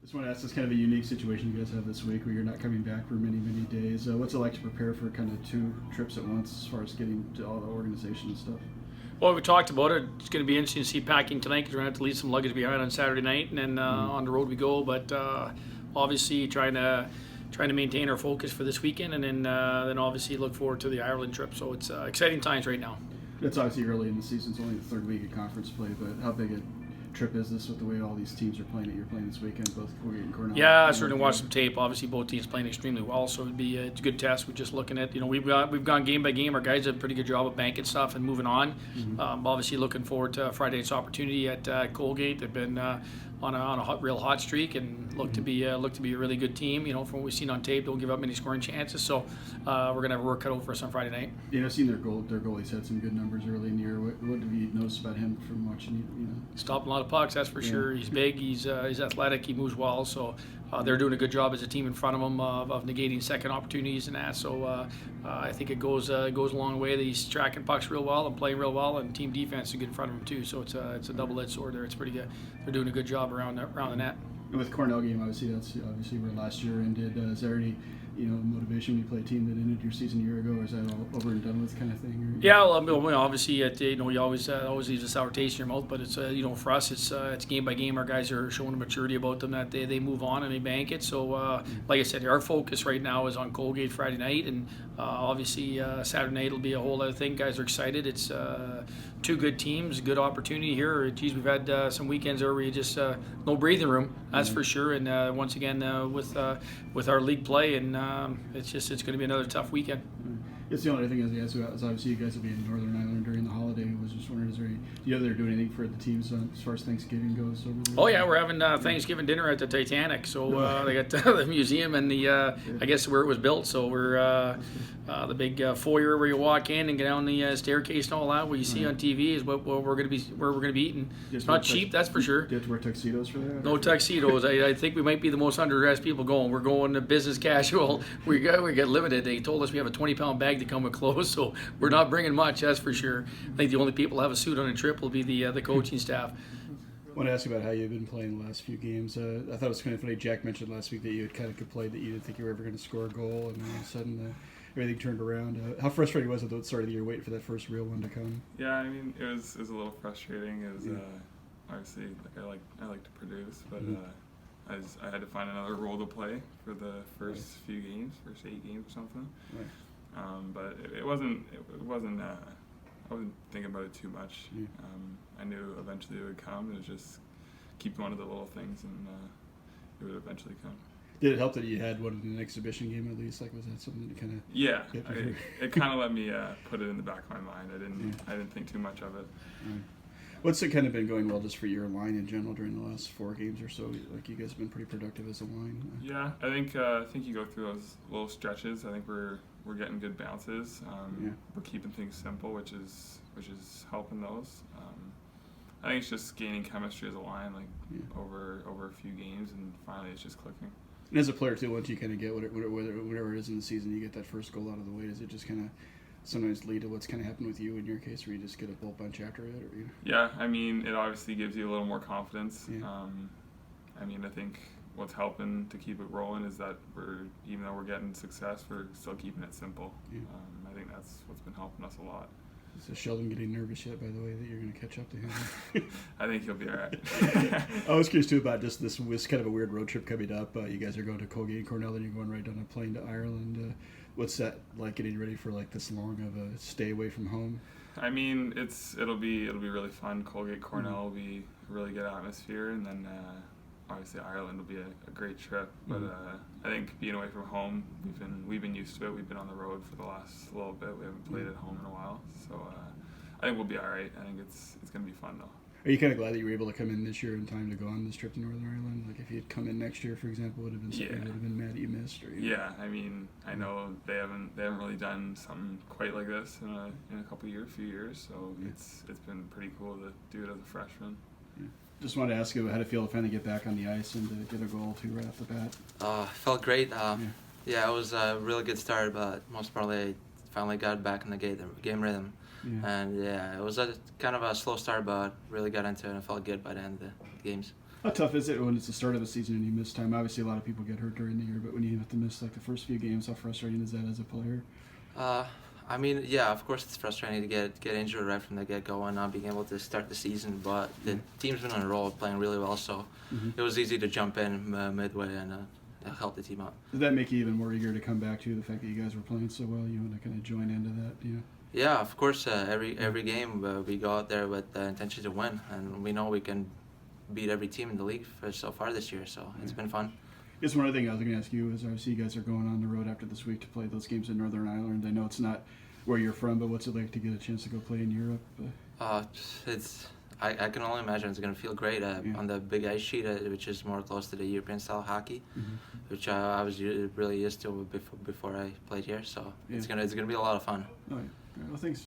Just want to ask, this kind of a unique situation you guys have this week where you're not coming back for many, many days. What's it like to prepare for kind of two trips at once as far as getting to all the organization and stuff? Well, we talked about it. It's going to be interesting to see packing tonight because we're going to have to leave some luggage behind on Saturday night, and then on the road we go. But obviously, trying to maintain our focus for this weekend, and then obviously look forward to the Ireland trip. So it's exciting times right now. It's obviously early in the season. It's only the third week of conference play, but how big a trip is this with the way all these teams are playing that you're playing this weekend, both Colgate and Cornell? Yeah, I certainly watched some tape. Obviously, both teams playing extremely well, so it's a good test. We're just looking at, we've gone game by game. Our guys did a pretty good job of banking stuff and moving on. Obviously, looking forward to Friday's opportunity at Colgate. They've been on a real hot streak and look to be a really good team. From what we've seen on tape, don't give up many scoring chances. So we're gonna have work cut out for us on Friday night. Seen their goalie's had some good numbers early in the year. What have you noticed about him from watching you? Stopping a lot of pucks, that's for sure. He's big, he's athletic, he moves well. So they're doing a good job as a team in front of him of negating second opportunities and that. So I think it goes a long way that he's tracking pucks real well and playing real well, and team defense is good in front of him too. So it's a double-edged sword there. It's pretty good. They're doing a good job around the net. And with Cornell game, that's obviously where last year ended. Is there any motivation when you play a team that ended your season a year ago, or is that all over and done with kind of thing? Yeah, well, obviously, you always leaves a sour taste in your mouth, but it's for us, it's game by game. Our guys are showing a maturity about them that they move on and they bank it. So, like I said, our focus right now is on Colgate Friday night, and obviously Saturday night will be a whole other thing. Guys are excited. It's two good teams, good opportunity here. Geez, we've had some weekends where we just no breathing room, that's for sure. And once again with our league play, and it's going to be another tough weekend. It's the only thing is obviously you guys will be in Northern Ireland during the holiday. I was just wondering, do you know they're doing anything for the teams as far as Thanksgiving goes over there? Oh yeah, we're having Thanksgiving dinner at the Titanic. So they got the museum and the I guess where it was built. So we're the big foyer where you walk in and get down the staircase and all that. What you see on TV is what we're going to be eating. It's not cheap, that's for sure. Do you have to wear tuxedos for that? No tuxedos. I think we might be the most underdressed people going. We're going to business casual. We got limited. They told us we have a 20-pound bag to come with clothes, so we're not bringing much, that's for sure. I think the only people who have a suit on a trip will be the coaching staff. I want to ask you about how you've been playing the last few games. I thought it was kind of funny. Jack mentioned last week that you had kind of complained that you didn't think you were ever going to score a goal, and all of a sudden everything turned around. How frustrating was it at the start of the year waiting for that first real one to come? Yeah, I mean, it was a little frustrating. It was obviously I like to produce, but I had to find another role to play for the first few games, first 8 games or something. Right. But it wasn't. I wasn't thinking about it too much. Yeah. I knew eventually it would come. It was just keep going to the little things, and it would eventually come. Did it help that you had one in an exhibition game at least? Like, was that something that kind of? Yeah, it kind of let me put it in the back of my mind. I didn't think too much of it. Right. What's it kind of been going well just for your line in general during the last 4 games or so? Like, you guys have been pretty productive as a line. Yeah, I think you go through those little stretches. I think we're getting good bounces. We're keeping things simple, which is helping those. I think it's just gaining chemistry as a line, over a few games, and finally it's just clicking. And as a player too, once you kind of get whatever it is in the season, you get that first goal out of the way. Does it just kind of sometimes lead to what's kind of happened with you in your case, where you just get a bull bunch after it? Or, Yeah, I mean, it obviously gives you a little more confidence. Yeah. I mean, I think what's helping to keep it rolling is that even though we're getting success, we're still keeping it simple. Yeah. I think that's what's been helping us a lot. Is Sheldon getting nervous yet, by the way, that you're going to catch up to him? I think he'll be all right. I was curious, too, about just this kind of a weird road trip coming up. You guys are going to Colgate and Cornell, and you're going right on a plane to Ireland. What's that like, getting ready for this long of a stay away from home? I mean, it'll be really fun. Colgate Cornell will be a really good atmosphere, and then obviously Ireland will be a great trip. But I think being away from home, we've been used to it. We've been on the road for the last little bit. We haven't played at home in a while, so I think we'll be all right. I think it's going to be fun though. Are you kind of glad that you were able to come in this year in time to go on this trip to Northern Ireland? Like, if you had come in next year, for example, would have been something you would have been mad that you missed? Or, Yeah, I mean, I know they haven't really done something quite like this in a few years. So it's been pretty cool to do it as a freshman. Yeah. Just wanted to ask you how to feel to finally get back on the ice and to get a goal too right off the bat. Felt great. It was a really good start, but most importantly, I finally got back in the game rhythm. Yeah. And it was kind of a slow start, but really got into it and felt good by the end of the games. How tough is it when it's the start of the season and you miss time? Obviously, a lot of people get hurt during the year, but when you have to miss like the first few games, how frustrating is that as a player? I mean, yeah, of course it's frustrating to get injured right from the get-go and not being able to start the season, but the team's been on a roll, playing really well, so it was easy to jump in midway and help the team out. Did that make you even more eager to come back to the fact that you guys were playing so well? You want to kind of join into that, Yeah, of course. Every game we go out there with the intention to win, and we know we can beat every team in the league so far this year. So it's been fun. Just one other thing I was going to ask you is, obviously you guys are going on the road after this week to play those games in Northern Ireland. I know it's not where you're from, but what's it like to get a chance to go play in Europe? I can only imagine it's going to feel great on the big ice sheet, which is more close to the European style hockey, which I was really used to before I played here. So it's gonna be a lot of fun. Oh, yeah. Well, thanks